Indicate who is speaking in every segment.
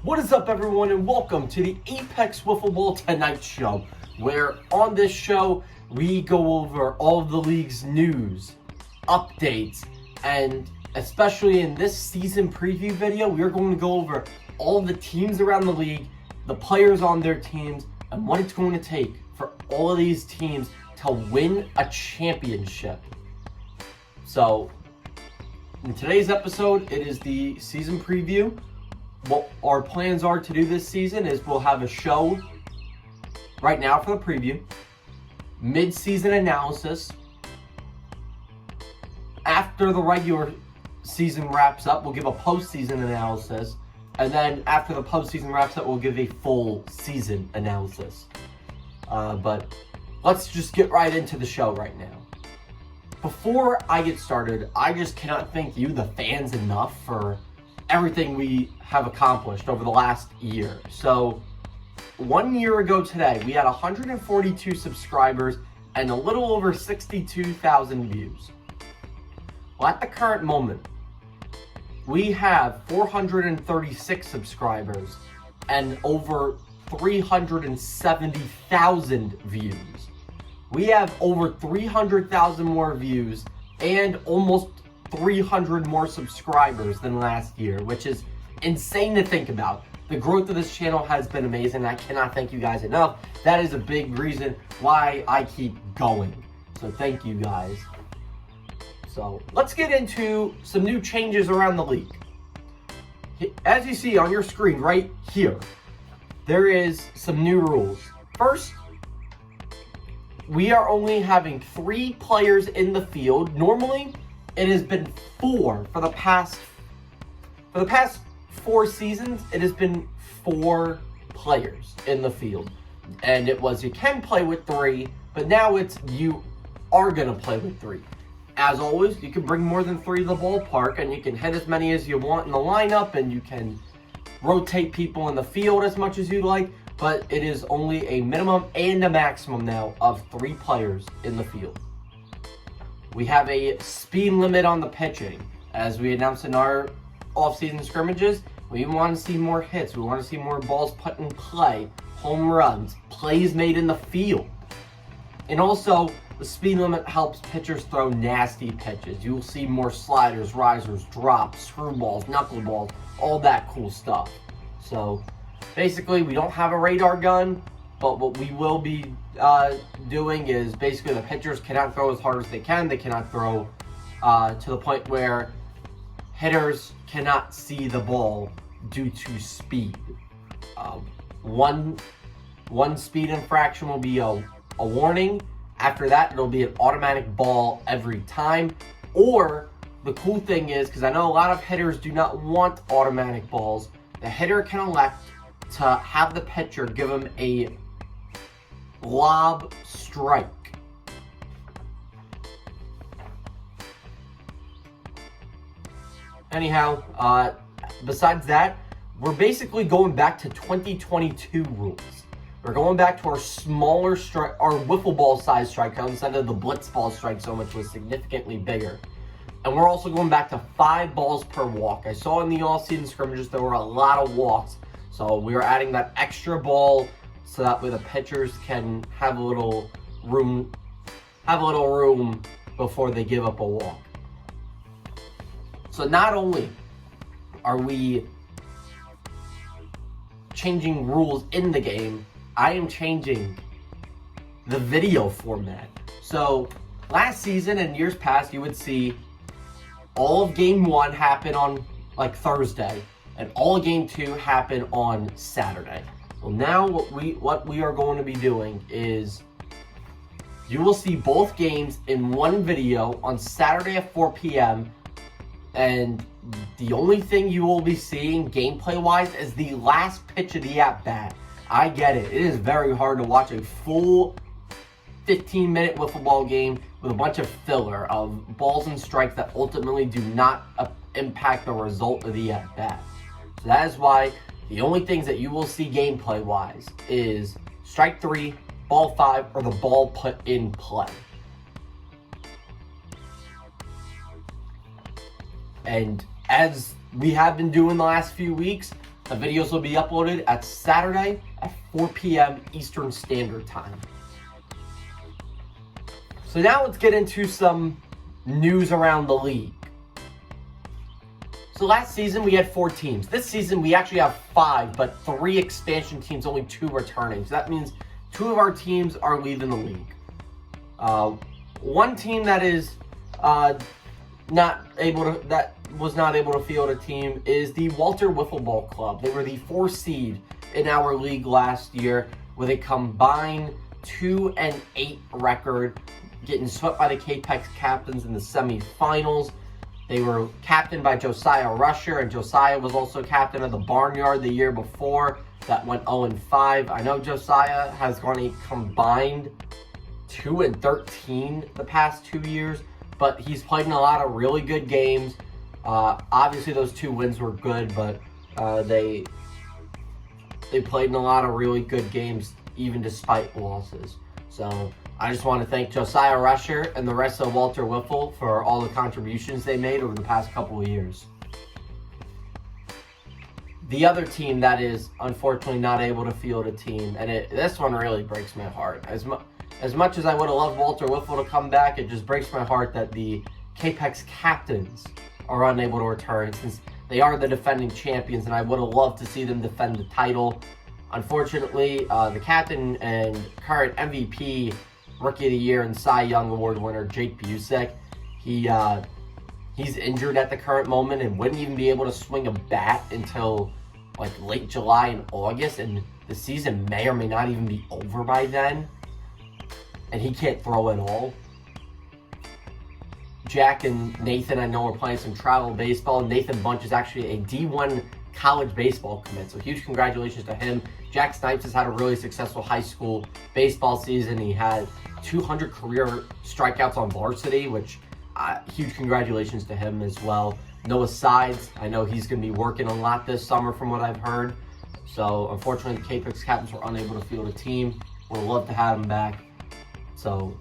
Speaker 1: What is up, everyone, and welcome to the Apex Wiffle Ball Tonight Show, where on this show we go over all of the league's news, updates, and especially in this season preview video, we are going to go over all the teams around the league, the players on their teams, and what it's going to take for all of these teams to win a championship. So, in today's episode, it is the season preview. What our plans are to do this season is we'll have a show right now for the preview, mid-season analysis. After the regular season wraps up, we'll give a postseason analysis. And then after the postseason wraps up, we'll give a full season analysis. But let's just get right into the show right now. Before I get started, I just cannot thank you, the fans, enough for everything we have accomplished over the last year. So 1 year ago today, we had 142 subscribers and a little over 62,000 views. Well, at the current moment, we have 436 subscribers and over 370,000 views. We have over 300,000 more views and almost 300 more subscribers than last year, which is insane to think about. The growth of this channel has been amazing. I cannot thank you guys enough. That is a big reason why I keep going. So thank you guys. So let's get into some new changes around the league. As you see on your screen right here, there is some new rules. First, we are only having 3 players in the field. Normally, it has been 4 for the past 4 seasons. It has been 4 players in the field, and it was you can play with 3, but now it's you are gonna play with 3. As always, you can bring more than 3 to the ballpark, and you can hit as many as you want in the lineup, and you can rotate people in the field as much as you like. But it is only a minimum and a maximum now of 3 players in the field. We have a speed limit on the pitching. As we announced in our off-season scrimmages, we want to see more hits. We want to see more balls put in play, home runs, plays made in the field. And also, the speed limit helps pitchers throw nasty pitches. You will see more sliders, risers, drops, screwballs, knuckleballs, all that cool stuff. So, basically, we don't have a radar gun, but what we will be doing is basically the pitchers cannot throw as hard as they can. They cannot throw to the point where hitters cannot see the ball due to speed. One speed infraction will be a warning. After that, it'll be an automatic ball every time. Or the cool thing is, because I know a lot of hitters do not want automatic balls, the hitter can elect to have the pitcher give him a lob strike. Anyhow, besides that, we're basically going back to 2022 rules. We're going back to our smaller strike, our wiffle ball size strike count instead of the blitz ball strike zone, which was significantly bigger. And we're also going back to 5 balls per walk. I saw in the all-season scrimmages there were a lot of walks. So we are adding that extra ball so that way the pitchers can have a little room before they give up a walk. So not only are we changing rules in the game, I am changing the video format. So last season and years past, you would see all of game 1 happen on like Thursday, and all of game 2 happen on Saturday. Well, now what we are going to be doing is you will see both games in one video on Saturday at 4 p.m. And the only thing you will be seeing gameplay-wise is the last pitch of the at-bat. I get it. It is very hard to watch a full 15-minute wiffle ball game with a bunch of filler of balls and strikes that ultimately do not impact the result of the at-bat. So that is why the only things that you will see gameplay-wise is strike 3, ball 5, or the ball put in play. And as we have been doing the last few weeks, The videos will be uploaded at Saturday at 4 p.m. Eastern Standard Time. So now let's get into some news around the league. So last season we had 4 teams. This season we actually have 5, but 3 expansion teams, only 2 returning. So that means 2 of our teams are leaving the league. One team that is that was not able to field a team is the Walter Wiffle Ball Club. They were the 4th seed in our league last year with a combined 2-8 record, getting swept by the Capex Captains in the semifinals. They were captained by Josiah Rusher, and Josiah was also captain of the Barnyard the year before. That went 0-5. I know Josiah has gone a combined 2-13 the past 2 years, but he's played in a lot of really good games. Obviously, those 2 wins were good, but they played in a lot of really good games, even despite losses. So I just want to thank Josiah Rusher and the rest of Walter Wiffle for all the contributions they made over the past couple of years. The other team that is unfortunately not able to field a team, and this one really breaks my heart. As much as I would have loved Walter Wiffle to come back, it just breaks my heart that the Capex Captains are unable to return, since they are the defending champions, and I would have loved to see them defend the title. Unfortunately, the captain and current MVP, Rookie of the Year, and Cy Young Award winner Jake Busek, he's injured at the current moment and wouldn't even be able to swing a bat until like late July and August, and the season may or may not even be over by then, and he can't throw at all. Jack and Nathan, I know, are playing some travel baseball. Nathan Bunch is actually a D1 college baseball commit, so huge congratulations to him. Jack Snipes has had a really successful high school baseball season. He had 200 career strikeouts on varsity, which huge congratulations to him as well. Noah Sides, I know he's going to be working a lot this summer from what I've heard. So unfortunately, the Capex Captains were unable to field a team. We'd love to have him back. So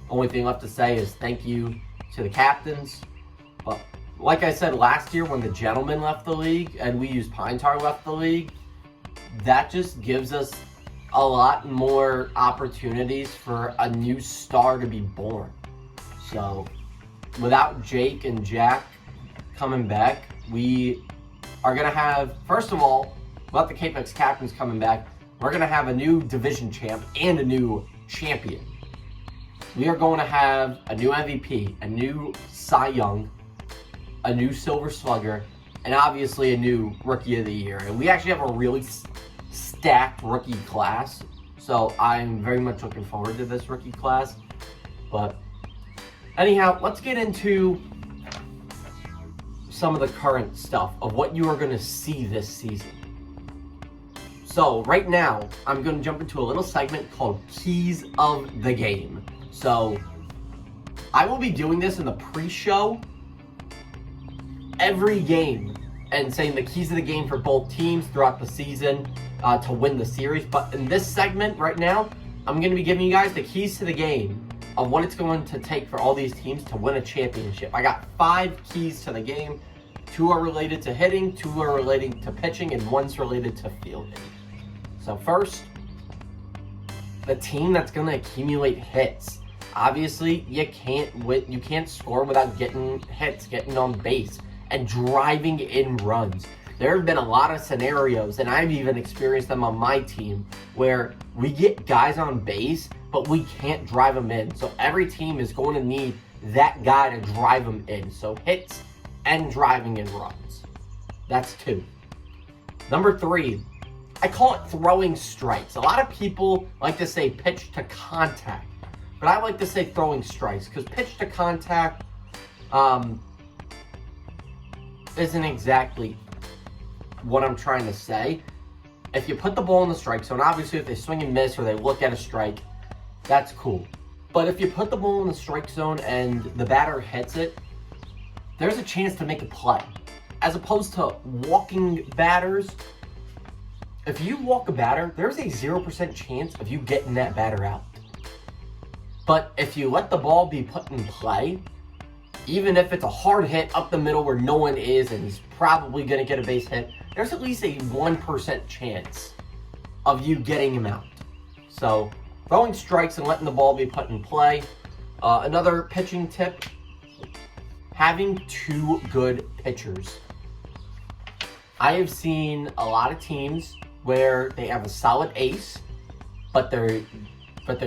Speaker 1: only thing left to say is thank you to the captains. But like I said last year, when the Gentlemen left the league and we used Pine Tar left the league, that just gives us a lot more opportunities for a new star to be born. So without Jake and Jack coming back, we are going to have, first of all, without the Capex Captains coming back, we're going to have a new division champ and a new champion. We are going to have a new MVP, a new Cy Young, a new Silver Slugger, and obviously a new Rookie of the Year. And we actually have a really stacked rookie class, so I'm very much looking forward to this rookie class. But anyhow, let's get into some of the current stuff of what you are going to see this season. So right now, I'm going to jump into a little segment called Keys of the Game. So I will be doing this in the pre-show every game and saying the keys of the game for both teams throughout the season to win the series. But in this segment right now, I'm going to be giving you guys the keys to the game of what it's going to take for all these teams to win a championship. I got 5 keys to the game. 2 are related to hitting, 2 are related to pitching, and 1's related to fielding. So first, the team that's going to accumulate hits. Obviously, you can't score without getting hits, getting on base, and driving in runs. There have been a lot of scenarios, and I've even experienced them on my team, where we get guys on base, but we can't drive them in. So every team is going to need that guy to drive them in. So hits and driving in runs. That's 2. Number 3, I call it throwing strikes. A lot of people like to say pitch to contact, but I like to say throwing strikes, because pitch to contact isn't exactly what I'm trying to say. If you put the ball in the strike zone, obviously if they swing and miss or they look at a strike, that's cool. But if you put the ball in the strike zone and the batter hits it, there's a chance to make a play. As opposed to walking batters, if you walk a batter, there's a 0% chance of you getting that batter out. But if you let the ball be put in play, even if it's a hard hit up the middle where no one is and he's probably going to get a base hit, there's at least a 1% chance of you getting him out. So throwing strikes and letting the ball be put in play. Another pitching tip, having two good pitchers. I have seen a lot of teams where they have a solid ace, but they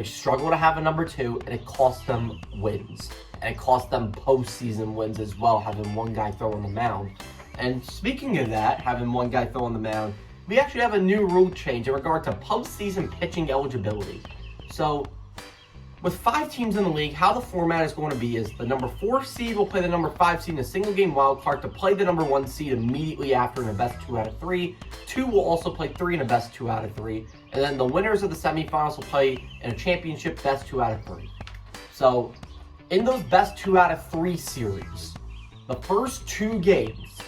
Speaker 1: struggle to have a number two, and it costs them wins. And it costs them postseason wins as well, having one guy throw on the mound. And speaking of that, having one guy throw on the mound, we actually have a new rule change in regard to postseason pitching eligibility. So, with 5 teams in the league, how the format is going to be is the number 4 seed will play the number 5 seed in a single game wild card to play the number 1 seed immediately after in a best 2 out of 3. 2 will also play 3 in a best 2 out of 3. And then the winners of the semifinals will play in a championship best 2 out of 3. So, in those best 2 out of 3 series, the first 2 games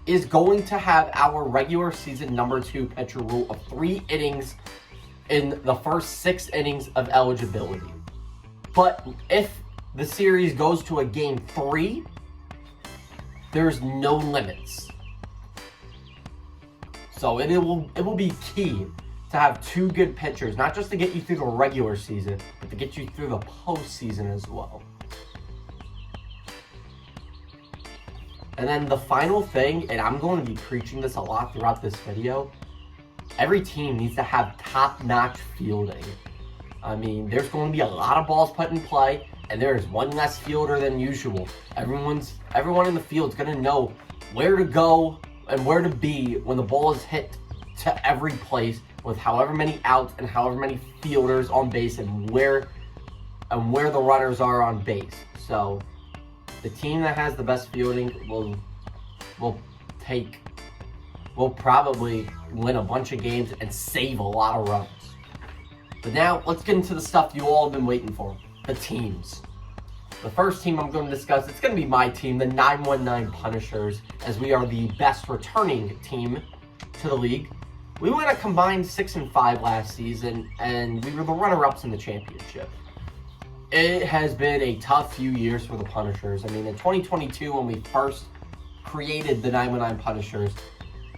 Speaker 1: is going to have our regular season number 2 pitcher rule of 3 innings in the first 6 innings of eligibility. But if the series goes to a game 3, there's no limits. So it will be key to have 2 good pitchers, not just to get you through the regular season, but to get you through the postseason as well. And then the final thing, and I'm going to be preaching this a lot throughout this video, every team needs to have top-notch fielding. I mean, there's going to be a lot of balls put in play, and there is one less fielder than usual. Everyone in the field is going to know where to go and where to be when the ball is hit to every place with however many outs and however many fielders on base and where the runners are on base. So the team that has the best fielding will probably win a bunch of games and save a lot of runs. But now, let's get into the stuff you all have been waiting for, the teams. The first team I'm going to discuss, it's going to be my team, the 919 Punishers, as we are the best returning team to the league. We went a combined 6-5 last season, and we were the runner-ups in the championship. It has been a tough few years for the Punishers. I mean, in 2022, when we first created the 919 Punishers,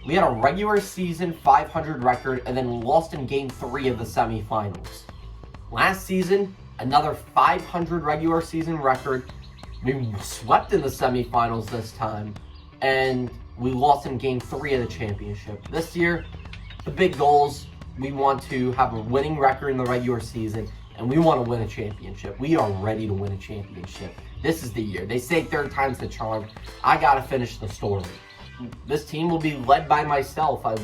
Speaker 1: we had a regular season 500 record and then lost in game 3 of the semifinals. Last season, another 500 regular season record. We swept in the semifinals this time, and we lost in game 3 of the championship. This year, the big goals, we want to have a winning record in the regular season, and we want to win a championship. We are ready to win a championship. This is the year. They say 3rd time's the charm. I got to finish the story. This team will be led by myself. I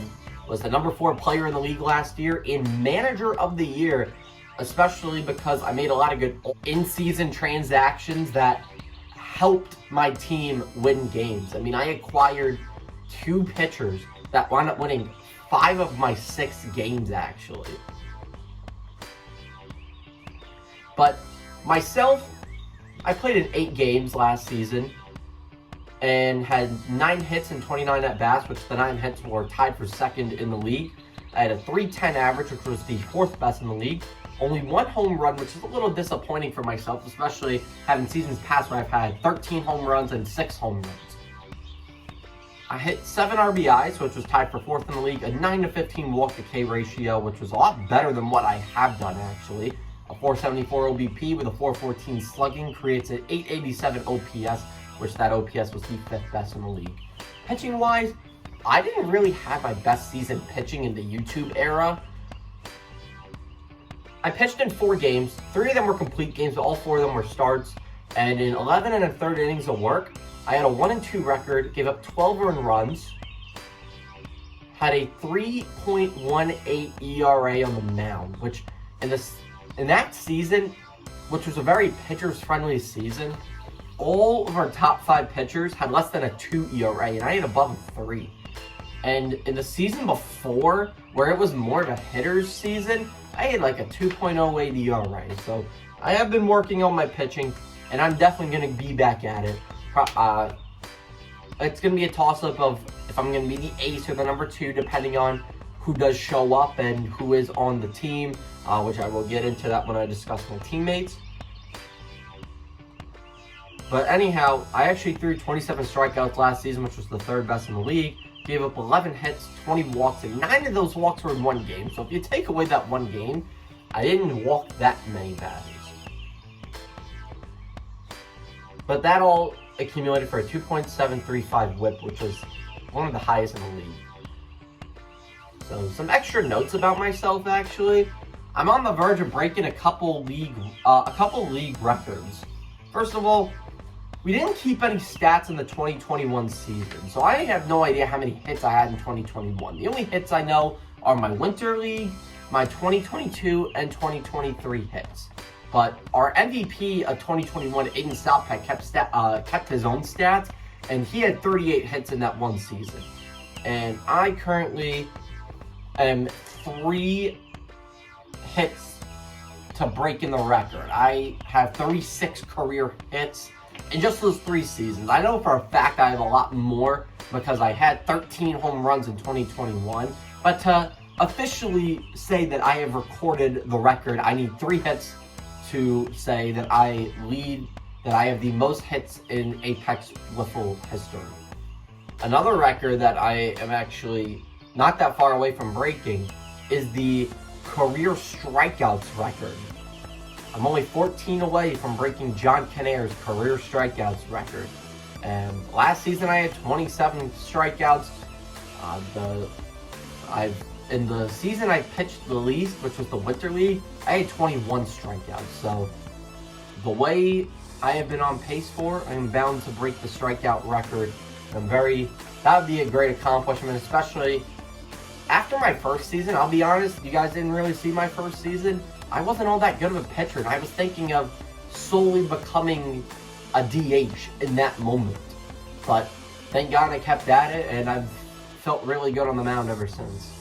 Speaker 1: was the number 4 player in the league last year and manager of the year, especially because I made a lot of good in-season transactions that helped my team win games. I mean, I acquired 2 pitchers that wound up winning 5 of my 6 games, actually. But myself, I played in 8 games last season and had 9 hits and 29 at-bats, which the 9 hits were tied for 2nd in the league. I had a .310 average, which was the 4th best in the league. Only 1 home run, which is a little disappointing for myself, especially having seasons past where I've had 13 home runs and 6 home runs. I hit 7 RBIs, which was tied for 4th in the league, a 9-15 walk-to-K ratio, which was a lot better than what I have done, actually. A 474 OBP with a 414 slugging creates an 887 OPS, which that OPS was the 5th best in the league. Pitching-wise, I didn't really have my best season pitching in the YouTube era. I pitched in 4 games. 3 of them were complete games, but all 4 of them were starts. And in 11 1/3 innings of work, I had a 1-2 record, gave up 12 earned runs, had a 3.18 ERA on the mound, which in that season, which was a very pitchers-friendly season, all of our top 5 pitchers had less than a 2 ERA, and I had above a 3. And in the season before, where it was more of a hitter's season, I had like a 2.08 ERA. So I have been working on my pitching, and I'm definitely going to be back at it. It's going to be a toss-up of if I'm going to be the ace or the number 2, depending on who does show up and who is on the team, which I will get into that when I discuss my teammates. But anyhow, I actually threw 27 strikeouts last season, which was the 3rd best in the league. Gave up 11 hits, 20 walks, and 9 of those walks were in one game. So if you take away that one game, I didn't walk that many batters. But that all accumulated for a 2.735 whip, which was one of the highest in the league. So some extra notes about myself, actually. I'm on the verge of breaking a couple league records. First of all, we didn't keep any stats in the 2021 season, so I have no idea how many hits I had in 2021. The only hits I know are my Winter League, my 2022, and 2023 hits. But our MVP of 2021, Aiden Southpack, kept his own stats, and he had 38 hits in that one season. And I currently am 3 hits to break in the record. I have 36 career hits in just those 3 seasons. I know for a fact I have a lot more because I had 13 home runs in 2021. But to officially say that I have recorded the record, I need 3 hits to say that I have the most hits in Apex Wiffle history. Another record that I am actually not that far away from breaking is the career strikeouts record. I'm only 14 away from breaking John Canair's career strikeouts record. And last season I had 27 strikeouts. In the season I pitched the least, which was the Winter League, I had 21 strikeouts. So the way I have been on pace for, I am bound to break the strikeout record. That would be a great accomplishment, especially after my first season. I'll be honest, you guys didn't really see my first season. I wasn't all that good of a pitcher, and I was thinking of solely becoming a DH in that moment. But thank God I kept at it, and I've felt really good on the mound ever since.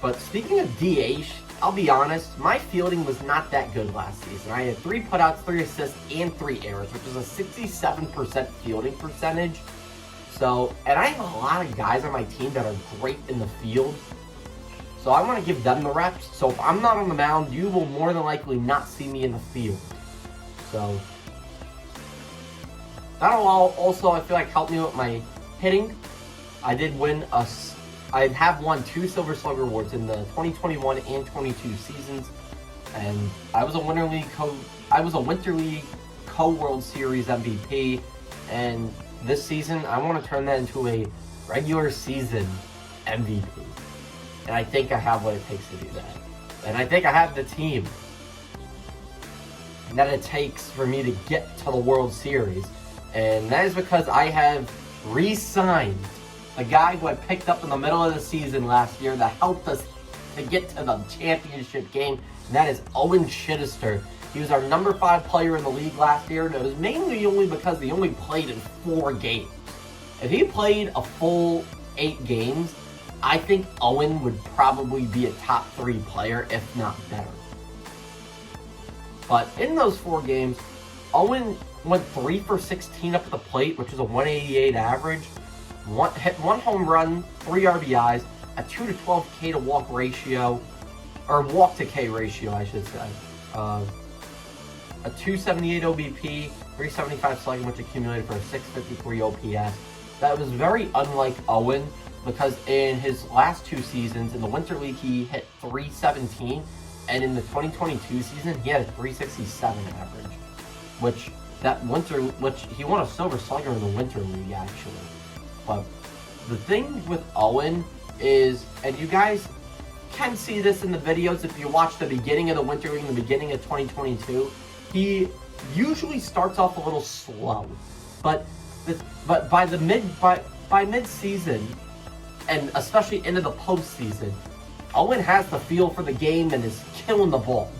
Speaker 1: But speaking of DH, I'll be honest, my fielding was not that good last season. I had 3 putouts, 3 assists, and 3 errors, which is a 67% fielding percentage. So, and I have a lot of guys on my team that are great in the field. So I want to give them the reps. So if I'm not on the mound, you will more than likely not see me in the field. So that'll also, I feel like, help me with my hitting. I have won 2 Silver Slugger awards in the 2021 and 22 seasons, and I was a Winter League Co-World Series MVP, and this season I want to turn that into a regular season MVP. And I think I have what it takes to do that. And I think I have the team that it takes for me to get to the World Series. And that is because I have re-signed the guy who I picked up in the middle of the season last year that helped us to get to the championship game, and that is Owen Chittister. He was our number 5 player in the league last year, and it was mainly only because he only played in 4 games. If he played a full 8 games, I think Owen would probably be a top 3 player, if not better. But in those 4 games, Owen went 3 for 16 up at the plate, which is a 188 average. Hit 1 home run, 3 RBIs, a 2 to 12 K to walk ratio, or walk to K ratio, I should say. A 278 OBP, 375 slugging, which accumulated for a 653 OPS. That was very unlike Owen, because in his last 2 seasons, in the Winter League, he hit 317, and in the 2022 season, he had a 367 average, which he won a Silver Slugger in the Winter League, actually. But the thing with Owen is, and you guys can see this in the videos if you watch the beginning of the Winter League, in the beginning of 2022, he usually starts off a little slow. But by mid-season, and especially into the postseason, Owen has the feel for the game and is killing the ball.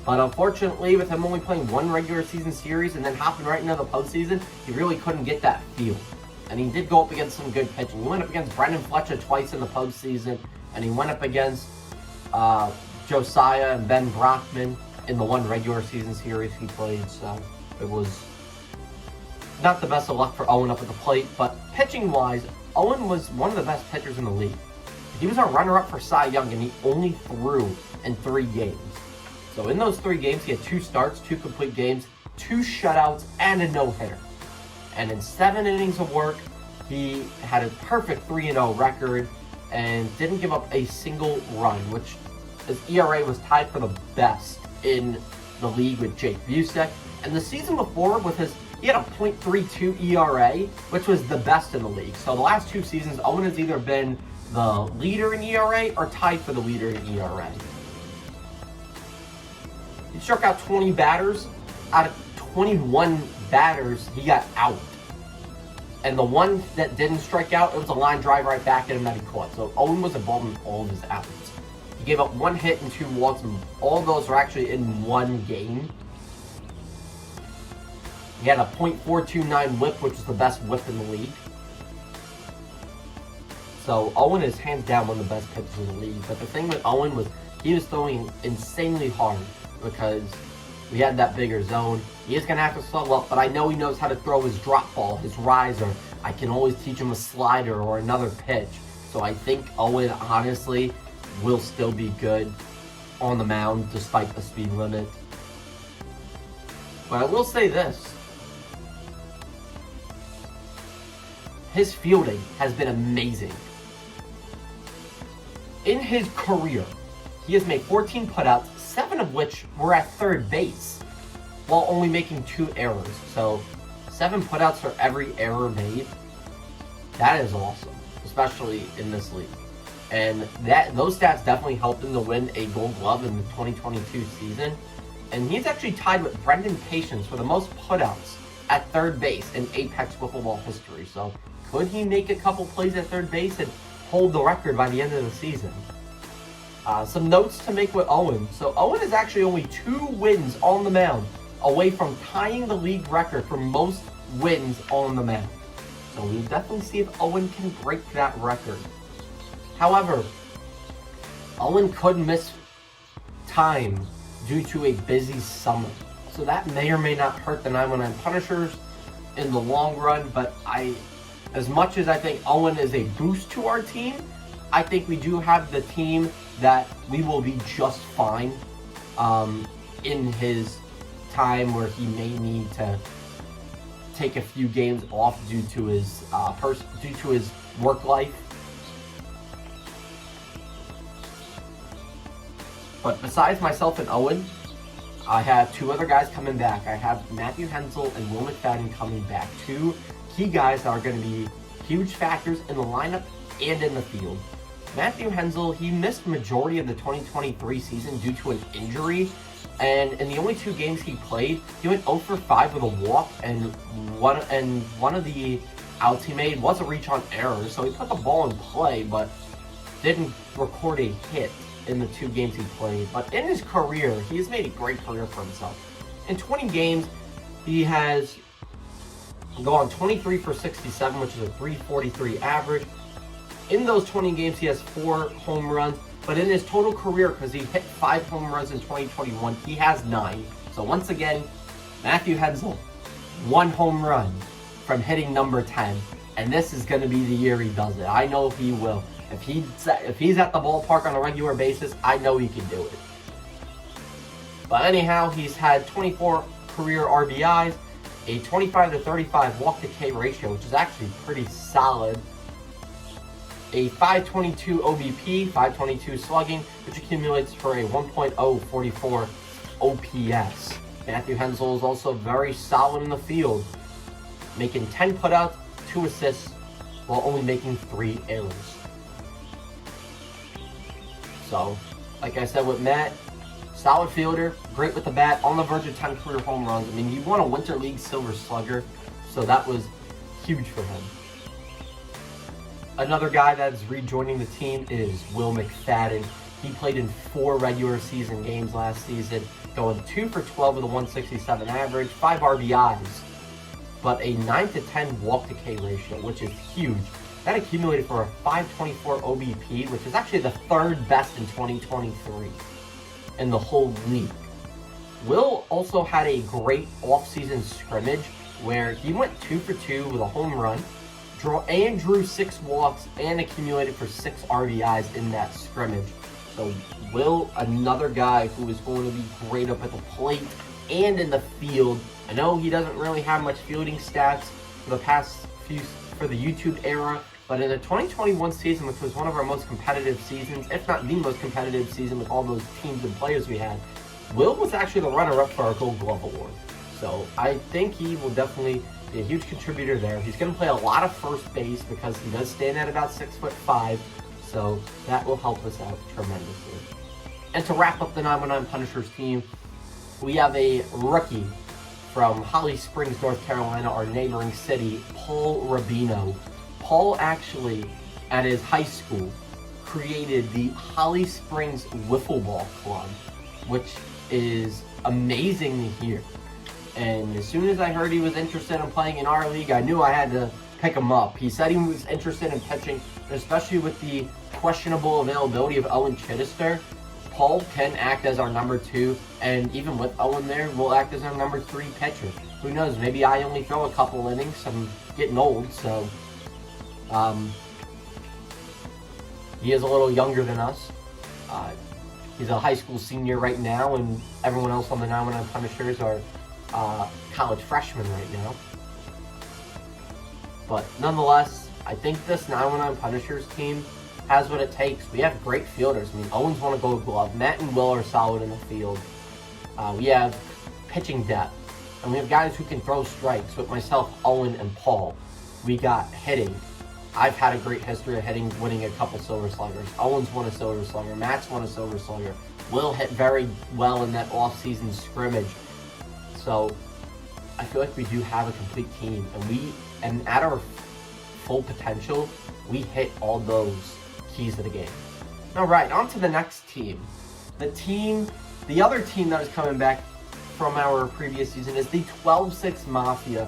Speaker 1: But unfortunately, with him only playing 1 regular season series and then hopping right into the postseason, he really couldn't get that feel. And he did go up against some good pitching. He went up against Brendan Fletcher twice in the postseason, and he went up against Josiah and Ben Brockman in the 1 regular season series he played. So it was not the best of luck for Owen up at the plate. But pitching-wise, Owen was one of the best pitchers in the league. He was our runner-up for Cy Young, and he only threw in 3 games. So in those 3 games, he had 2 starts, 2 complete games, 2 shutouts, and a no-hitter. And in 7 innings of work, he had a perfect 3-0 record and didn't give up a single run, which his ERA was tied for the best in the league with Jake Busek. And the season before, he had a .32 ERA, which was the best in the league. So the last 2 seasons, Owen has either been the leader in ERA or tied for the leader in ERA. He struck out 20 batters. Out of 21 batters, he got out. And the one that didn't strike out, it was a line drive right back at him that he caught. So Owen was involved in all of his outs. He gave up 1 hit and 2 walks, and all of those were actually in 1 game. He had a .429 whip, which is the best whip in the league. So Owen is hands down one of the best pitchers in the league. But the thing with Owen was he was throwing insanely hard because we had that bigger zone. He is going to have to slow up, but I know he knows how to throw his drop ball, his riser. I can always teach him a slider or another pitch. So I think Owen, honestly, will still be good on the mound despite the speed limit. But I will say this. His fielding has been amazing. In his career, he has made 14 putouts, 7 of which were at third base, while only making 2 errors. So 7 putouts for every error made. That is awesome, especially in this league. And those stats definitely helped him to win a Gold Glove in the 2022 season. And he's actually tied with Brendan Patience for the most putouts at third base in Apex Wiffle Ball history. So could he make a couple plays at third base and hold the record by the end of the season? Some notes to make with Owen. So Owen is actually only 2 wins on the mound away from tying the league record for most wins on the mound. So we'll definitely see if Owen can break that record. However, Owen could miss time due to a busy summer. So that may or may not hurt the 919 Punishers in the long run, but as much as I think Owen is a boost to our team, I think we do have the team that we will be just fine in his time where he may need to take a few games off due to his work life. But besides myself and Owen, I have 2 other guys coming back. I have Matthew Hensel and Will McFadden coming back. 2 key guys that are going to be huge factors in the lineup and in the field. Matthew Hensel, he missed majority of the 2023 season due to an injury. And in the only 2 games he played, he went 0 for 5 with a walk, and one of the outs he made was a reach on error. So he put the ball in play, but didn't record a hit in the 2 games he played. But in his career, he has made a great career for himself. In 20 games, he has gone 23 for 67, which is a .343 average. In those 20 games, he has 4 home runs. But in his total career, because he hit 5 home runs in 2021, he has 9. So once again, Matthew Hensel, 1 home run from hitting number 10. And this is going to be the year he does it. I know he will. If he's at the ballpark on a regular basis, I know he can do it. But anyhow, he's had 24 career RBIs, a 25-35 walk-to-K ratio, which is actually pretty solid. A 522 OBP, 522 slugging, which accumulates for a 1.044 OPS. Matthew Hensel is also very solid in the field, making 10 putouts, 2 assists, while only making 3 errors. So, like I said with Matt, solid fielder, great with the bat, on the verge of 10 career home runs. I mean, he won a Winter League Silver Slugger, so that was huge for him. Another guy that's rejoining the team is Will McFadden. He played in 4 regular season games last season, going 2 for 12 with a 167 average, 5 RBIs, but a 9-10 walk-to-K ratio, which is huge. That accumulated for a 524 OBP, which is actually the 3rd best in 2023 in the whole league. Will also had a great off-season scrimmage where he went 2 for 2 with a home run, drew 6 walks, and accumulated for 6 RBIs in that scrimmage. So Will, another guy who is going to be great up at the plate and in the field. I know he doesn't really have much fielding stats for the past few, for the YouTube era, but in the 2021 season, which was one of our most competitive seasons, if not the most competitive season with all those teams and players we had, Will was actually the runner-up for our Gold Glove Award. So I think he will definitely be a huge contributor there. He's going to play a lot of first base because he does stand at about 6'5", so that will help us out tremendously. And to wrap up the 919 Punishers team, we have a rookie from Holly Springs, North Carolina, our neighboring city, Paul Rubino. Paul actually, at his high school, created the Holly Springs Wiffle Ball Club, which is amazing to hear. And as soon as I heard he was interested in playing in our league, I knew I had to pick him up. He said he was interested in pitching, especially with the questionable availability of Owen Chittister. Paul can act as our number 2, and even with Owen there, will act as our number 3 pitcher. Who knows, maybe I only throw a couple innings. I'm getting old, so he is a little younger than us. He's a high school senior right now, and everyone else on the 919 Punishers are college freshmen right now. But nonetheless, I think this 919 Punishers team has what it takes. We have great fielders. I mean, Owen's won a Gold Glove. Matt and Will are solid in the field. We have pitching depth. And we have guys who can throw strikes with myself, Owen, and Paul. We got hitting. I've had a great history of hitting, winning a couple Silver Sluggers. Owen's won a Silver Slugger. Matt's won a Silver Slugger. Will hit very well in that off-season scrimmage. So I feel like we do have a complete team. And at our full potential, we hit all those keys of the game. All right, on to the next team. The other team that is coming back from our previous season is the 12-6 Mafia.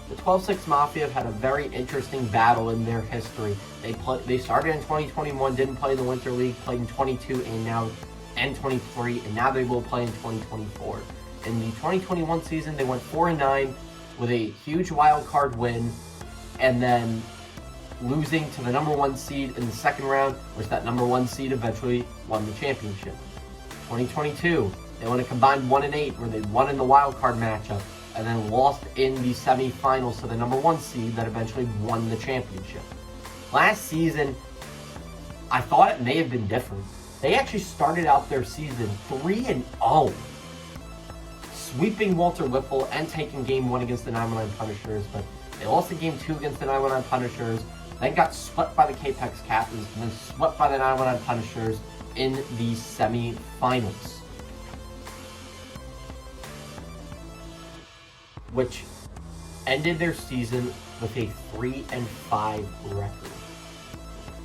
Speaker 1: The 12-6 Mafia have had a very interesting battle in their history. They started in 2021, didn't play in the Winter League, played in 22 and 23, and now they will play in 2024. In the 2021 season, they went 4-9 with a huge wild card win, and then losing to the number 1 seed in the second round, which that number 1 seed eventually won the championship. 2022, they went a combined 1-8, where they won in the wild card matchup, and then lost in the semifinals to the number 1 seed that eventually won the championship. Last season, I thought it may have been different. They actually started out their season 3-0, sweeping Walter Wiffle and taking game 1 against the 919 Punishers, but they lost in game 2 against the 919 Punishers, then got swept by the K-Pex Captains, and then swept by the 919 Punishers in the semi-finals, which ended their season with a 3-5 record.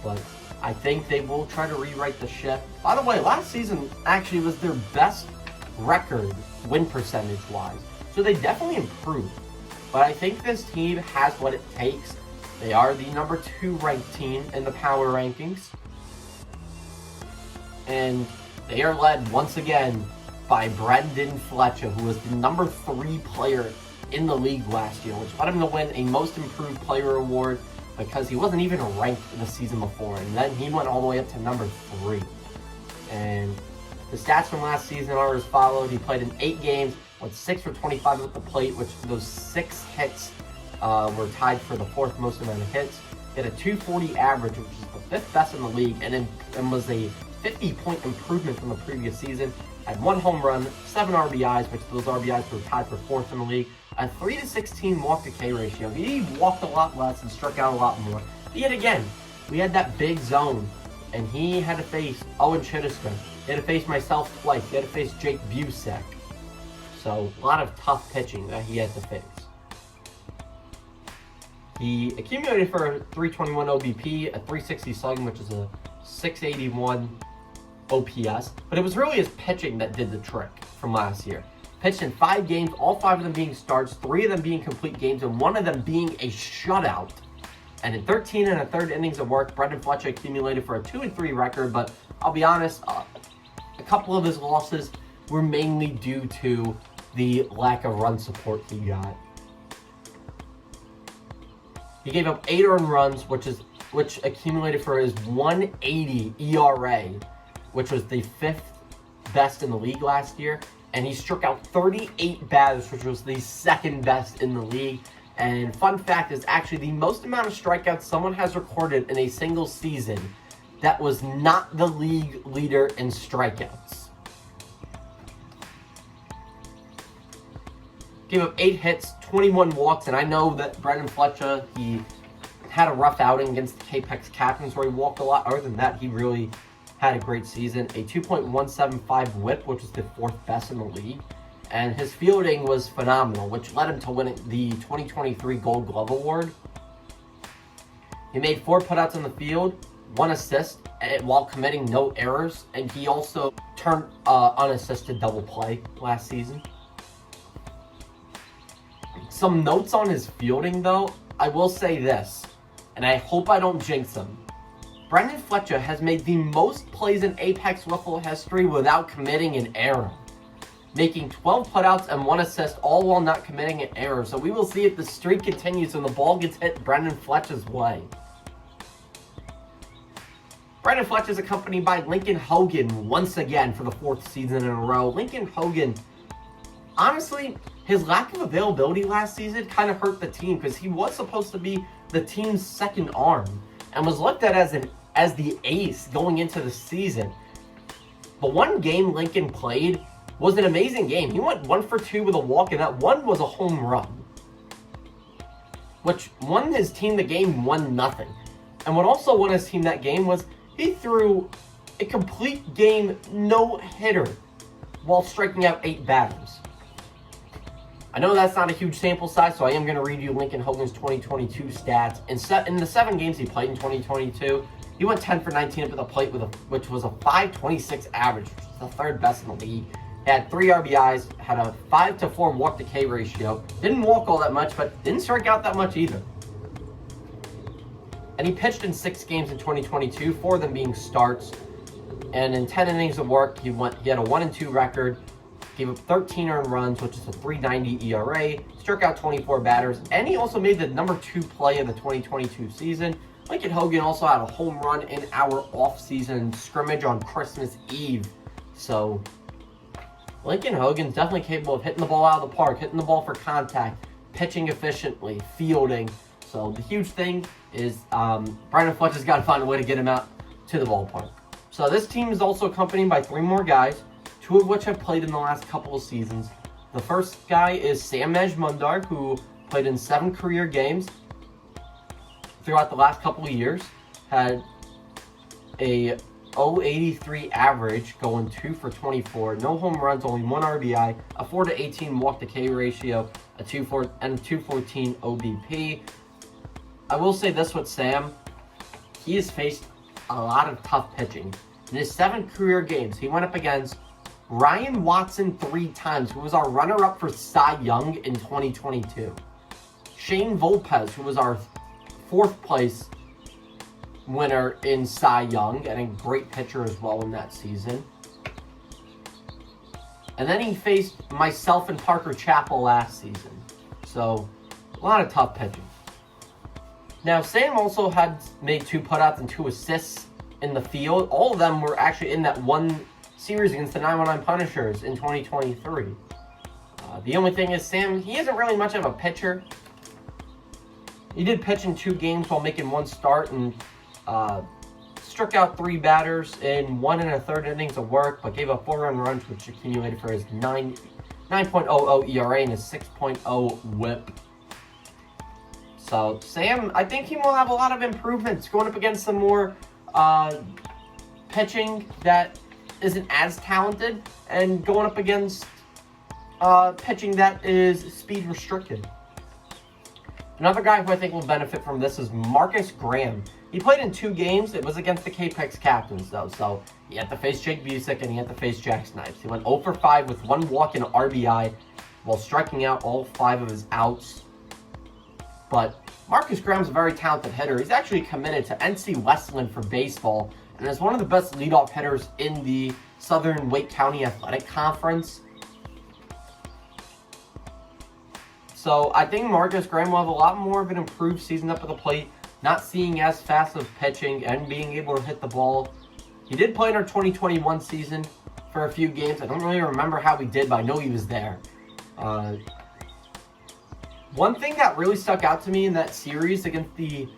Speaker 1: But I think they will try to rewrite the ship. By the way, last season actually was their best record win percentage-wise, so they definitely improved. But I think this team has what it takes. They are the number 2 ranked team in the power rankings. And they are led once again by Brendan Fletcher, who was the number 3 player in the league last year, which led him to win a Most Improved Player award because he wasn't even ranked the season before. And then he went all the way up to number 3. And the stats from last season are as followed. He played in 8 games, went 6 for 25 at the plate, which those 6 hits were tied for the 4th most amount of hits. He had a 240 average, which is the 5th best in the league, and was a 50-point improvement from the previous season. Had 1 home run, 7 RBIs, which those RBIs were tied for 4th in the league. A 3-to-16 walk-to-K ratio. He walked a lot less and struck out a lot more. But yet again, we had that big zone, and he had to face Owen Chittister. He had to face myself twice. He had to face Jake Busek. So, a lot of tough pitching that he had to face. He accumulated for a 321 OBP, a 360 slugging, which is a 681 OPS. But it was really his pitching that did the trick from last year. Pitched in 5 games, all 5 of them being starts, 3 of them being complete games, and 1 of them being a shutout. And in 13 1/3 innings of work, Brendan Fletcher accumulated for a 2-3 record, but I'll be honest, a couple of his losses were mainly due to the lack of run support he got. He gave up 8 earned runs, which accumulated for his 1.80 ERA. which was the 5th best in the league last year. And he struck out 38 batters, which was the 2nd best in the league. And fun fact is actually the most amount of strikeouts someone has recorded in a single season that was not the league leader in strikeouts. Gave up 8 hits, 21 walks, and I know that Brendan Fletcher, he had a rough outing against the Apex Captains where he walked a lot. Other than that, he really had a great season. A 2.175 whip, which is the 4th best in the league. And his fielding was phenomenal, which led him to win the 2023 Gold Glove Award. He made 4 putouts on the field, 1 assist, while committing no errors. And he also turned unassisted double play last season. Some notes on his fielding, though. I will say this, and I hope I don't jinx him. Brendan Fletcher has made the most plays in Apex Wiffle history without committing an error, making 12 putouts and 1 assist, all while not committing an error. So we will see if the streak continues and the ball gets hit Brendan Fletcher's way. Brendan Fletcher is accompanied by Lincoln Hogan once again for the 4th season in a row. Lincoln Hogan, honestly, his lack of availability last season kind of hurt the team because he was supposed to be the team's 2nd arm and was looked at as the ace going into the season. The one game Lincoln played was an amazing game. He went 1 for 2 with a walk, and that one was a home run, which won his team the game 1-0. And what also won his team that game was he threw a complete game no-hitter while striking out 8 batters. I know that's not a huge sample size, so I am going to read you Lincoln Hogan's 2022 stats. In the 7 games he played in 2022, he went 10 for 19 up at the plate, which was a .526 average, which is the 3rd best in the league. He had 3 RBIs, had a 5-to-4 walk-to-K ratio. Didn't walk all that much, but didn't strike out that much either. And he pitched in 6 games in 2022, 4 of them being starts. And in 10 innings of work, he had a 1-2 record. Gave up 13 earned runs, which is a .390 ERA, struck out 24 batters, and he also made the number 2 play of the 2022 season. Lincoln Hogan also had a home run in our off-season scrimmage on Christmas Eve. So, Lincoln Hogan's definitely capable of hitting the ball out of the park, hitting the ball for contact, pitching efficiently, fielding. So, the huge thing is Brendan Fletcher's got to find a way to get him out to the ballpark. So, this team is also accompanied by 3 more guys, 2 of which have played in the last couple of seasons. The first guy is Sam Mundar, who played in 7 career games throughout the last couple of years. Had a .083 average, going 2 for 24. No home runs, only 1 RBI, a 4-to-18 walk-to-K ratio, a 214 OBP. I will say this with Sam. He has faced a lot of tough pitching. In his 7 career games, he went up against Ryan Watson 3 times, who was our runner-up for Cy Young in 2022. Shane Volpez, who was our 4th place winner in Cy Young, and a great pitcher as well in that season. And then he faced myself and Parker Chappell last season. So, a lot of tough pitching. Now, Sam also had made 2 putouts and 2 assists in the field. All of them were actually in that one series against the 919 Punishers in 2023. The only thing is, Sam, he isn't really much of a pitcher. He did pitch in 2 games while making 1 start and struck out 3 batters in 1 1/3 innings of work, but gave up 4 earned runs, which accumulated for his 9.00 ERA and his 6.0 whip. So, Sam, I think he will have a lot of improvements going up against some more pitching that isn't as talented, and going up against pitching that is speed restricted. Another guy who I think will benefit from this is Marcus Graham. He played in 2 games. It was against the Apex Captains, though, so he had to face Jake Busick and he had to face Jack Snipes. He went 0 for 5 with 1 walk and RBI while striking out all 5 of his outs. But Marcus Graham's a very talented hitter. He's actually committed to NC Westland for baseball and is one of the best leadoff hitters in the Southern Wake County Athletic Conference. So I think Marcus Graham will have a lot more of an improved season up at the plate, not seeing as fast of pitching and being able to hit the ball He did play in our 2021 season for a few games. I don't really remember how he did, but I know he was there. One thing that really stuck out to me in that series against the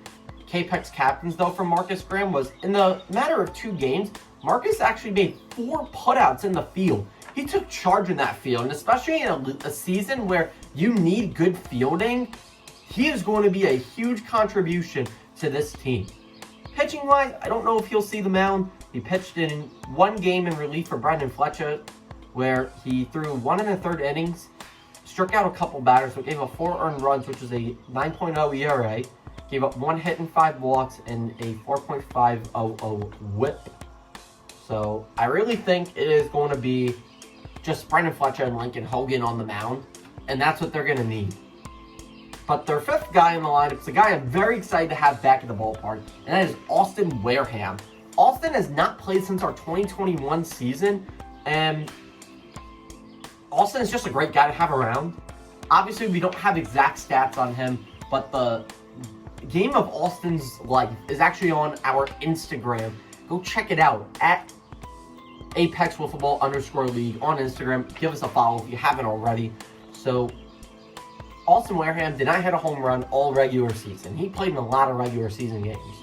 Speaker 1: K-Pex Captains, though, from Marcus Graham was in the matter of 2 games, Marcus actually made 4 putouts in the field. He took charge in that field, and especially in a season where you need good fielding, he is going to be a huge contribution to this team. Pitching-wise, I don't know if he'll see the mound. He pitched in 1 game in relief for Brendan Fletcher, where he threw 1 1/3 innings, struck out a couple batters, but gave up 4 earned runs, which is a 9.0 ERA, gave up 1 hit and 5 walks, and a 4.500 whip. So I really think it is going to be just Brendan Fletcher and Lincoln Hogan on the mound, and that's what they're going to need. But their 5th guy in the lineup is a guy I'm very excited to have back at the ballpark, and that is Austin Wareham. Austin has not played since our 2021 season, and Austin is just a great guy to have around. Obviously, we don't have exact stats on him, but the game of Austin's life is actually on our Instagram. Go check it out at Apex Wiffle _league on Instagram. Give us a follow if you haven't already. So, Austin Wareham did not hit a home run all regular season. He played in a lot of regular season games.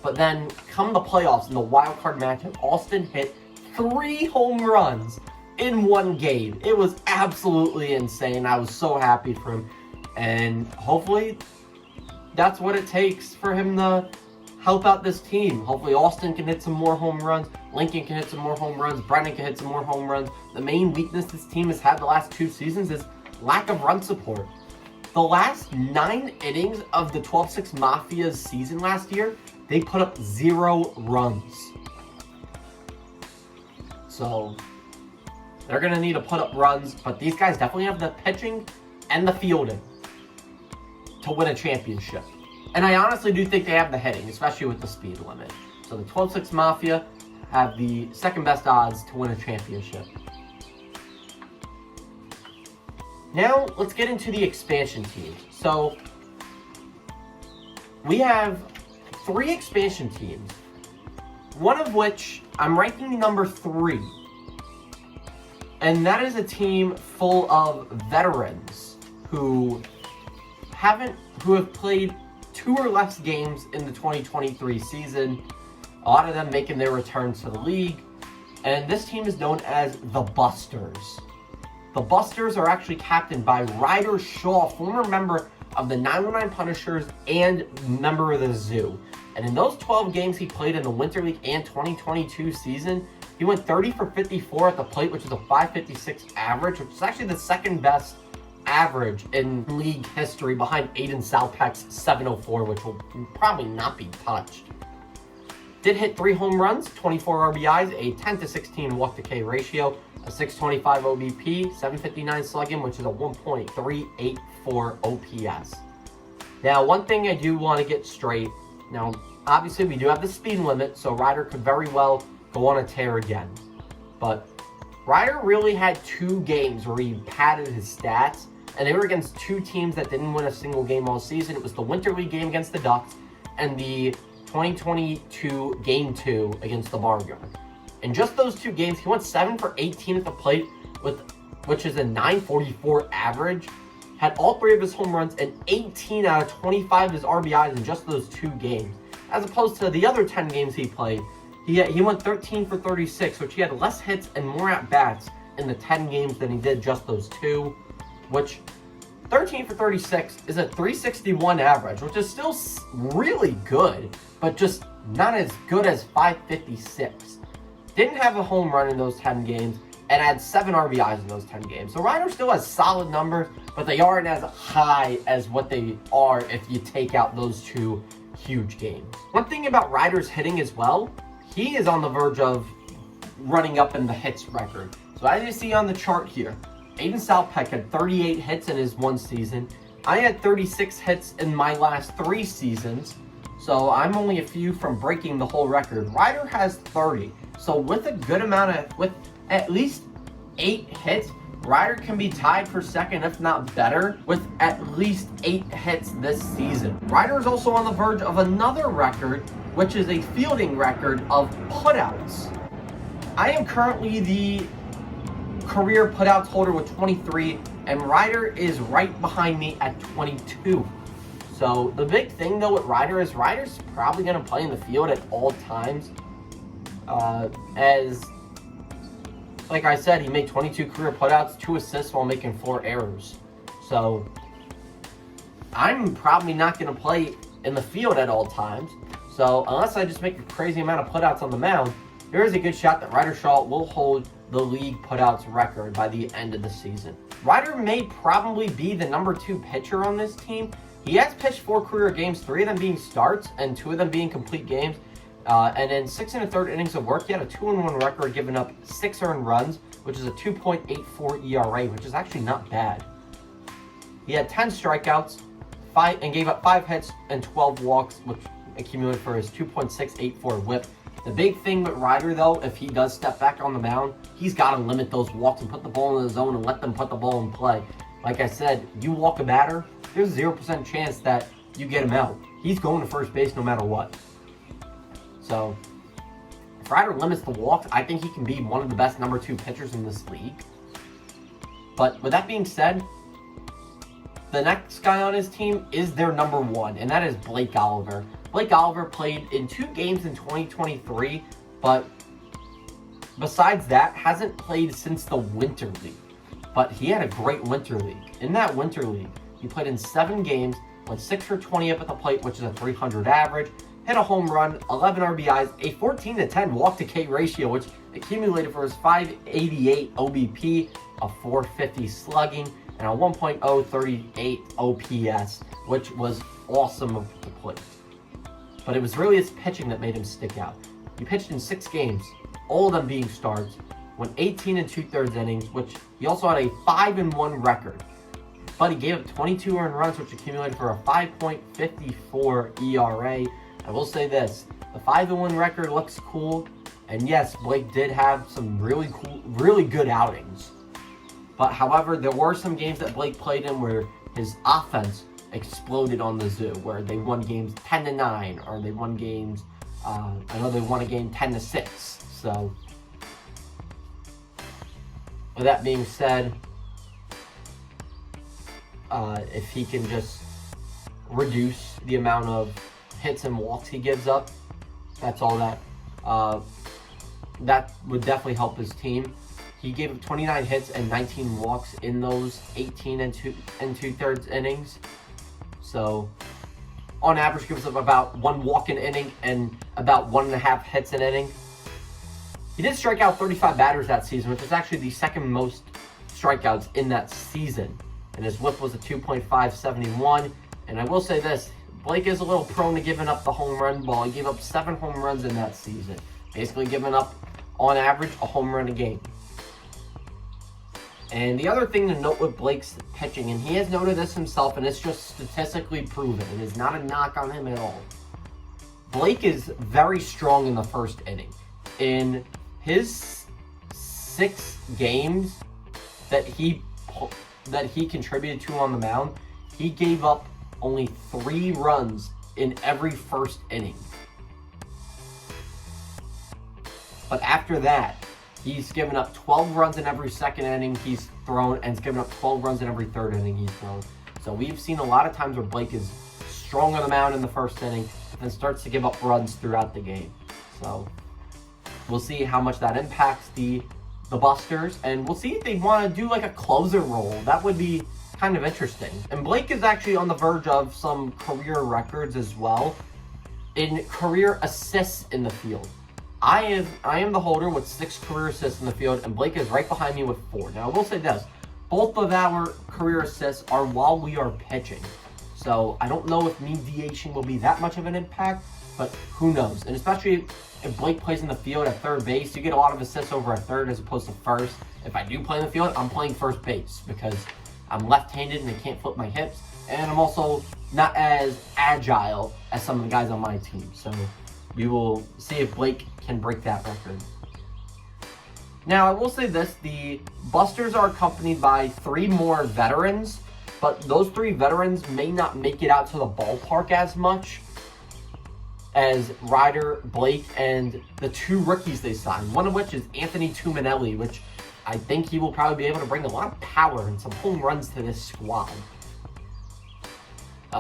Speaker 1: But then, come the playoffs in the wild card matchup, Austin hit 3 home runs in 1 game. It was absolutely insane. I was so happy for him. And hopefully, that's what it takes for him to help out this team. Hopefully, Austin can hit some more home runs. Lincoln can hit some more home runs. Brennan can hit some more home runs. The main weakness this team has had the last 2 seasons is lack of run support. The last 9 innings of the 12-6 Mafia's season last year, they put up 0 runs. So, they're going to need to put up runs, but these guys definitely have the pitching and the fielding to win a championship. And I honestly do think they have the hitting, especially with the speed limit. So the 12-6 Mafia have the 2nd best odds to win a championship. Now, let's get into the expansion teams. So, we have 3 expansion teams, one of which I'm ranking number 3. And that is a team full of veterans who have played 2 or less games in the 2023 season. A lot of them making their returns to the league. And this team is known as the Busters. The Busters are actually captained by Ryder Shaw, former member of the 919 Punishers and member of the Zoo. And in those 12 games he played in the Winter League and 2022 season, he went 30 for 54 at the plate, which is a 556 average, which is actually the 2nd best average in league history behind Aiden Salpeck's 704, which will probably not be touched. Did hit 3 home runs, 24 RBIs, a 10-16 walk-to-K ratio, a 625 OBP, 759 slugging, which is a 1.384 OPS. Now, one thing I do want to get straight. Now, obviously, we do have the speed limit, so Ryder could very well go on a tear again. But Ryder really had 2 games where he padded his stats, and they were against 2 teams that didn't win a single game all season. It was the Winter League game against the Ducks and the 2022 Game 2 against the Barnyard. In just those 2 games, he went 7 for 18 at the plate, which is a 944 average. Had all 3 of his home runs and 18 out of 25 of his RBIs in just those 2 games. As opposed to the other 10 games he played, he went 13 for 36, which he had less hits and more at-bats in the 10 games than he did just those 2, which 13 for 36 is a 361 average, which is still really good, but just not as good as 556. Didn't have a home run in those 10 games and had 7 RBIs in those 10 games. So Ryder still has solid numbers, but they aren't as high as what they are if you take out those 2 huge games. One thing about Ryder's hitting as well, he is on the verge of running up in the hits record. So as you see on the chart here, Aiden Salpeck had 38 hits in his 1 season. I had 36 hits in my last 3 seasons. So I'm only a few from breaking the whole record. Ryder has 30. So with at least 8 hits, Ryder can be tied for 2nd, if not better, with at least 8 hits this season. Ryder is also on the verge of another record which is a fielding record of putouts. I am currently the career putouts holder with 23, and Ryder is right behind me at 22. So the big thing though with Ryder's probably going to play in the field at all times. As like I said, he made 22 career putouts, 2 assists while making 4 errors. So I'm probably not going to play in the field at all times. So unless I just make a crazy amount of putouts on the mound, there is a good shot that Ryder Shaw will hold the league putouts record by the end of the season. Ryder may probably be the number 2 pitcher on this team. He has pitched 4 career games, 3 of them being starts and 2 of them being complete games. And in 6 1/3 innings of work, he had a 2-1 record, giving up 6 earned runs, which is a 2.84 ERA, which is actually not bad. He had 10 strikeouts, and gave up 5 hits and 12 walks, which accumulated for his 2.684 whip. The big thing with Ryder, though, if he does step back on the mound, he's got to limit those walks and put the ball in the zone and let them put the ball in play. Like I said, you walk a batter, there's a 0% chance that you get him out. He's going to first base no matter what. So, if Ryder limits the walks, I think he can be one of the best number 2 pitchers in this league. But with that being said, the next guy on his team is their number 1, and that is Blake Oliver. Blake Oliver played in 2 games in 2023, but besides that, hasn't played since the Winter League. But he had a great Winter League. In that Winter League, he played in 7 games, went 6 for 20 up at the plate, which is a 300 average, hit a home run, 11 RBIs, a 14-10 walk-to-K ratio, which accumulated for his 588 OBP, a 450 slugging, and a 1.038 OPS, which was awesome of the plate. But it was really his pitching that made him stick out. He pitched in 6 games, all of them being starts, went 18 2/3 innings, which he also had a 5-1 record. But he gave up 22 earned runs, which accumulated for a 5.54 ERA. I will say this, the 5-1 record looks cool, and yes, Blake did have some really good outings. But however, there were some games that Blake played in where his offense exploded on the zoo, where they won games 10-9, or they won games, I know they won a game 10-6. So, with that being said, if he can just reduce the amount of hits and walks he gives up, that's all that would definitely help his team. He gave up 29 hits and 19 walks in those 18 2/3 innings. So, on average, gives up about 1 walk an inning and about 1.5 hits an inning. He did strike out 35 batters that season, which is actually the second most strikeouts in that season. And his whip was a 2.571. And I will say this, Blake is a little prone to giving up the home run ball. He gave up 7 home runs in that season. Basically giving up, on average, a home run a game. And the other thing to note with Blake's pitching, and he has noted this himself, and it's just statistically proven, it is not a knock on him at all. Blake is very strong in the first inning. In his 6 games that he contributed to on the mound, he gave up only 3 runs in every first inning. But after that, he's given up 12 runs in every second inning he's thrown, and he's given up 12 runs in every third inning he's thrown. So we've seen a lot of times where Blake is strong on the mound in the first inning and starts to give up runs throughout the game. So we'll see how much that impacts the Busters, and we'll see if they want to do like a closer role. That would be kind of interesting. And Blake is actually on the verge of some career records as well in career assists in the field. I am the holder with 6 career assists in the field, and Blake is right behind me with 4. Now, I will say this. Both of our career assists are while we are pitching. So, I don't know if me DHing will be that much of an impact, but who knows. And especially if Blake plays in the field at third base, you get a lot of assists over at third as opposed to first. If I do play in the field, I'm playing first base because I'm left-handed and I can't flip my hips. And I'm also not as agile as some of the guys on my team. So, we will see if Blake can break that record. Now, I will say this, the Busters are accompanied by 3 more veterans, but those 3 veterans may not make it out to the ballpark as much. as Ryder, Blake, and the 2 rookies they signed, one of which is Anthony Perrotta, which I think he will probably be able to bring a lot of power and some home runs to this squad.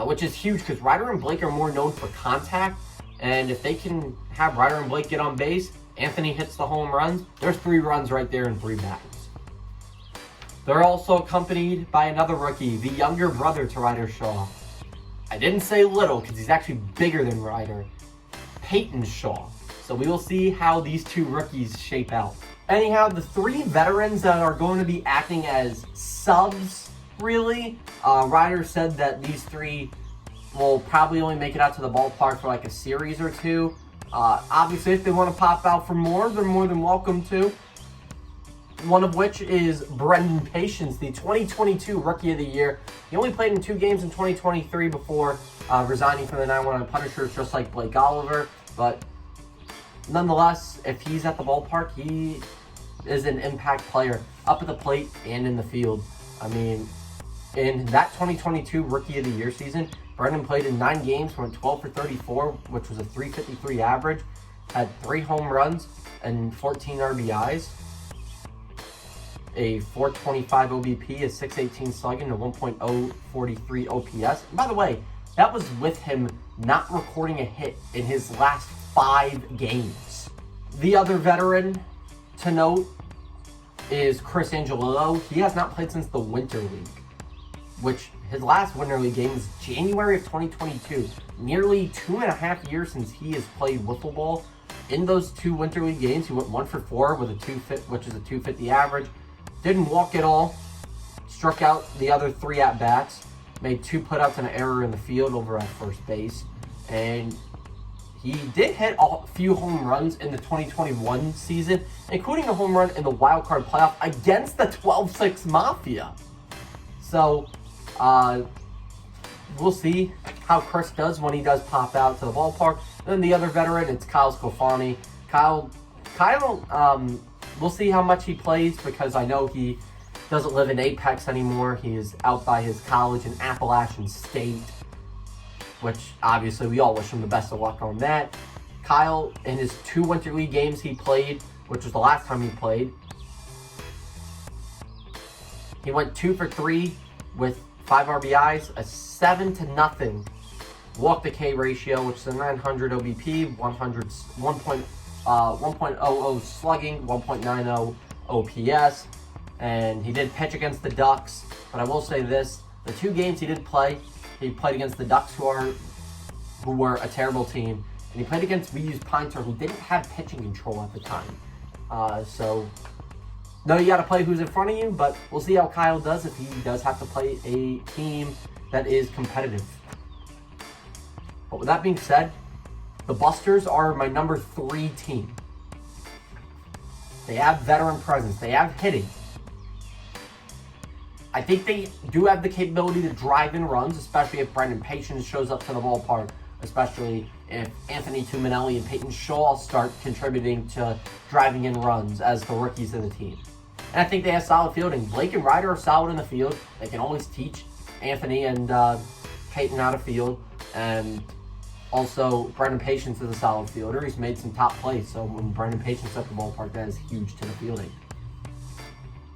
Speaker 1: Which is huge because Ryder and Blake are more known for contact, and if they can have Ryder and Blake get on base, Anthony hits the home runs, there's 3 runs right there in 3 batters. They're also accompanied by another rookie, the younger brother to Ryder Shaw. I didn't say little because he's actually bigger than Ryder, Peyton Shaw. So we will see how these 2 rookies shape out. Anyhow, the 3 veterans that are going to be acting as subs, really, Ryder said that these 3 will probably only make it out to the ballpark for like a series or 2. Obviously, if they want to pop out for more, they're more than welcome to. One of which is Brendan Patience, the 2022 Rookie of the Year. He only played in 2 games in 2023 before resigning from the 9-1 Punishers, just like Blake Oliver. But nonetheless, if he's at the ballpark, he is an impact player up at the plate and in the field. I mean, in that 2022 Rookie of the Year season, Brendan played in 9 games, went 12 for 34, which was a .353 average, had 3 home runs and 14 RBIs. A .425 OBP, a .618 slugging, a 1.043 OPS. And by the way, that was with him not recording a hit in his last 5 games. The other veteran to note is Chris Angelillo. He has not played since the Winter League, which his last Winter League game was January of 2022. Nearly 2.5 years since he has played wiffle ball. In those 2 Winter League games, he went 1 for 4 with which is a .250 average. Didn't walk at all, struck out the other 3 at-bats, made 2 putouts and an error in the field over at first base, and he did hit a few home runs in the 2021 season, including a home run in the wild card playoff against the 12-6 Mafia. So, we'll see how Chris does when he does pop out to the ballpark. Then the other veteran, it's Kyle Scofani. Kyle, we'll see how much he plays because I know he doesn't live in Apex anymore. He is out by his college in Appalachian State, which obviously we all wish him the best of luck on that. Kyle, in his 2 Winter League games he played, which was the last time he played, he went 2 for 3 with 5 RBIs, a 7-0 walk to K ratio, which is a 900 OBP, 1.00 slugging, 1.90 OPS, and he did pitch against the Ducks. But I will say this: the 2 games he did play, he played against the Ducks, who were a terrible team, and he played against VU's Pinter, who didn't have pitching control at the time. So, no, you got to play who's in front of you, but we'll see how Kyle does if he does have to play a team that is competitive. But with that being said, the Busters are my number 3 team. They have veteran presence. They have hitting. I think they do have the capability to drive in runs, especially if Brendan Patience shows up to the ballpark, especially if Anthony Perrotta and Peyton Shaw start contributing to driving in runs as the rookies of the team. And I think they have solid fielding. Blake and Ryder are solid in the field. They can always teach Anthony and Peyton how to field. And also, Brendan Patience is a solid fielder. He's made some top plays, so when Brendan Patience at the ballpark, that is huge to the fielding.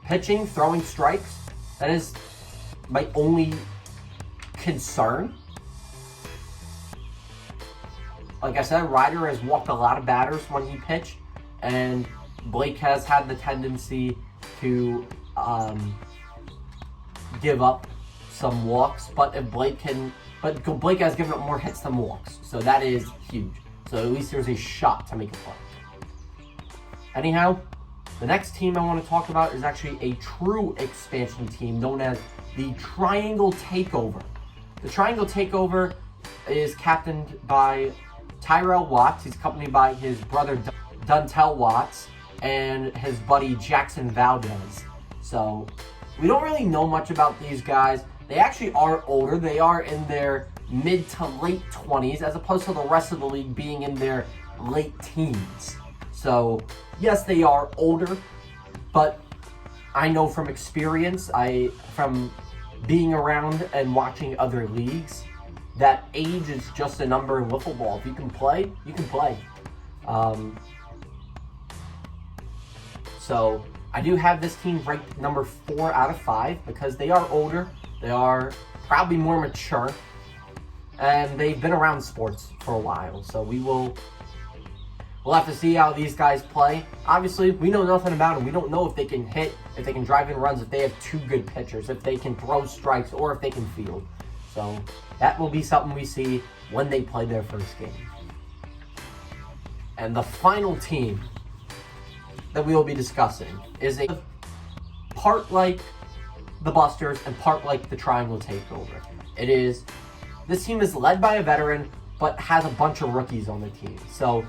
Speaker 1: Pitching, throwing strikes, that is my only concern. Like I said, Ryder has walked a lot of batters when he pitched, and Blake has had the tendency to give up some walks, but Blake has given up more hits than walks, so that is huge. So at least there's a shot to make a play. Anyhow, the next team I want to talk about is actually a true expansion team known as the Triangle Takeover. The Triangle Takeover is captained by Tyrell Watts. He's accompanied by his brother Duntel Watts and his buddy Jackson Valdez. So we don't really know much about these guys. They actually are older. They are in their mid to late 20s as opposed to the rest of the league being in their late teens. So yes, they are older, but I know from experience, from being around and watching other leagues, that age is just a number in wiffle ball. If you can play, you can play. So I do have this team ranked number 4 out of 5 because they are older, they are probably more mature, and they've been around sports for a while. So we'll have to see how these guys play. Obviously, we know nothing about them. We don't know if they can hit, if they can drive in runs, if they have 2 good pitchers, if they can throw strikes, or if they can field. So that will be something we see when they play their first game. And the final team that we will be discussing is a part like the Busters and part like the Triangle Takeover. This team is led by a veteran, but has a bunch of rookies on the team. So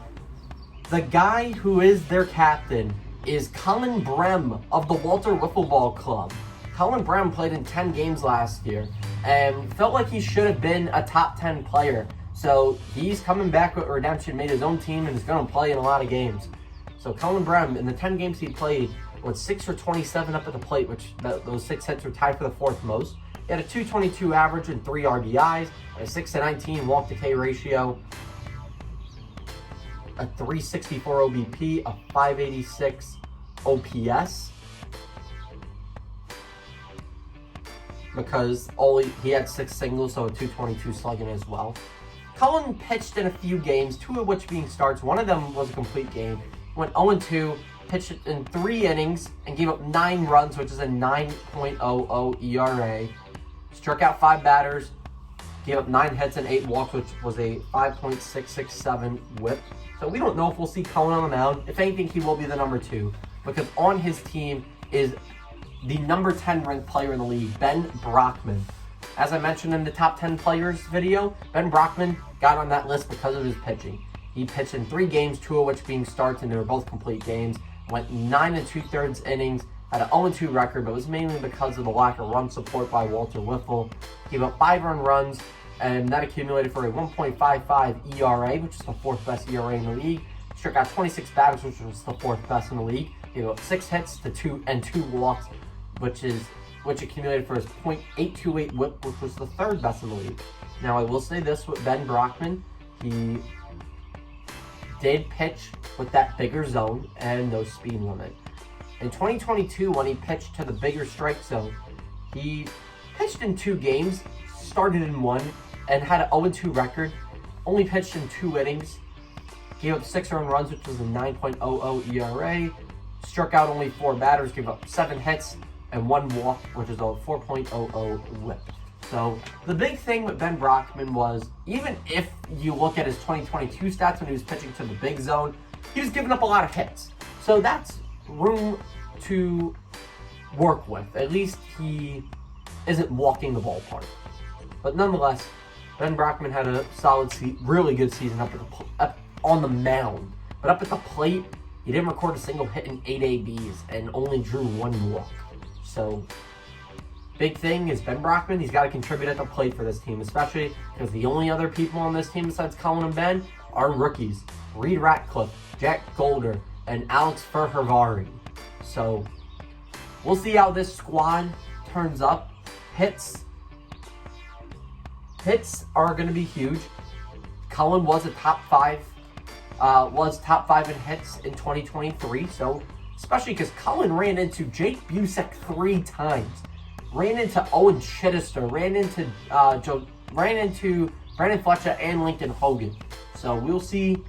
Speaker 1: the guy who is their captain is Colin Brem of the Walter Wiffle Ball Club. Colin Brem played in 10 games last year and felt like he should have been a top 10 player. So he's coming back with redemption, made his own team, and is going to play in a lot of games. So Colin Brem, in the 10 games he played, went 6 for 27 up at the plate, which those 6 hits were tied for the 4th most. He had a 222 average and 3 RBIs, a 6-19 walk-to-K ratio, a 364 OBP, a 586 OPS. Because he had 6 singles, so a 222 slugging as well. Cullen pitched in a few games, 2 of which being starts. One of them was a complete game. Went 0-2, pitched in 3 innings, and gave up 9 runs, which is a 9.00 ERA. Struck out 5 batters, gave up 9 hits and 8 walks, which was a 5.667 whip. So we don't know if we'll see Cullen on the mound. If anything, he will be the number 2, because on his team is the number 10 ranked player in the league, Ben Brockman. As I mentioned in the top 10 players video, Ben Brockman got on that list because of his pitching. He pitched in 3 games, 2 of which being starts, and they were both complete games. Went 9 2/3 innings, had an 0-2 record, but it was mainly because of the lack of run support by Walter Wiffle. Gave up 5 earned runs, and that accumulated for a 1.55 ERA, which is the 4th best ERA in the league. Struck out 26 batters, which was the 4th best in the league. Gave up 6 hits to 2 walks, which accumulated for his .828 whip, which was the 3rd best in the league. Now, I will say this with Ben Brockman, he did pitch with that bigger zone and no speed limit. In 2022, when he pitched to the bigger strike zone, he pitched in 2 games, started in 1, and had an 0-2 record. Only pitched in 2 innings, gave up 6 earned runs, which was a 9.00 ERA. Struck out only 4 batters, gave up 7 hits and 1 walk, which is a 4.00 whip. So the big thing with Ben Brockman was, even if you look at his 2022 stats when he was pitching to the big zone, he was giving up a lot of hits. So that's room to work with. At least he isn't walking the ballpark. But nonetheless, Ben Brockman had a solid, really good season up on the mound. But up at the plate, he didn't record a single hit in 8 ABs and only drew 1 walk. So big thing is Ben Brockman, he's got to contribute at the plate for this team, especially because the only other people on this team besides Colin and Ben are rookies. Reed Ratcliffe, Jack Golder, and Alex Ferhavari. So we'll see how this squad turns up. Hits are going to be huge. Colin was top 5 in hits in 2023. So especially because Colin ran into Jake Busick 3 times. Ran into Owen Chittister, ran into Brandon Fletcher and Lincoln Hogan. So we'll see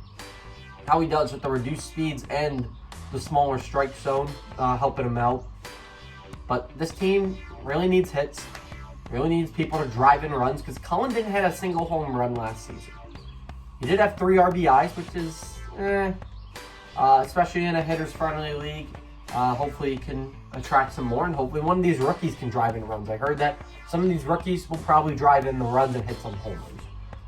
Speaker 1: how he does with the reduced speeds and the smaller strike zone helping him out. But this team really needs hits, really needs people to drive in runs, because Colin didn't hit a single home run last season. He did have 3 RBIs, which is especially in a hitters friendly league. Hopefully he can attract some more, and hopefully one of these rookies can drive in runs. I heard that some of these rookies will probably drive in the runs and hit some homers.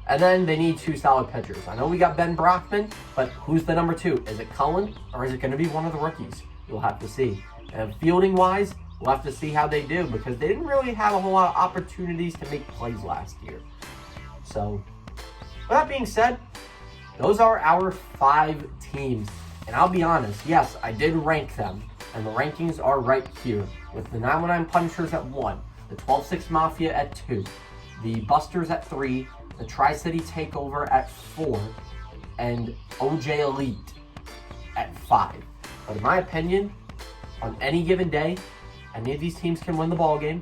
Speaker 1: And then they need 2 solid pitchers. I know we got Ben Brockman, but who's the number 2? Is it Cullen, or is it going to be one of the rookies? You'll have to see. And fielding-wise, we'll have to see how they do, because they didn't really have a whole lot of opportunities to make plays last year. So, with that being said, those are our 5 teams. And I'll be honest, yes, I did rank them. And the rankings are right here, with the 919 Punishers at 1, the 12-6 Mafia at 2, the Busters at 3, the Tri-City Takeover at 4, and OJ Elite at 5. But in my opinion, on any given day, any of these teams can win the ball game.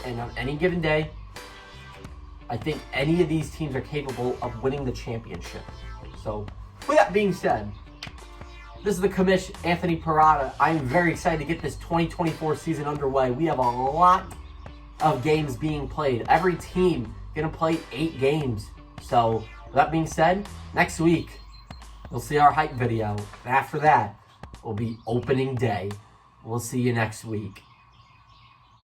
Speaker 1: And on any given day, I think any of these teams are capable of winning the championship. So, with that being said, this is the commish, Anthony Perrotta. I'm very excited to get this 2024 season underway. We have a lot of games being played. Every team going to play 8 games. So, with that being said, next week, you'll see our hype video. And after that, will be opening day. We'll see you next week.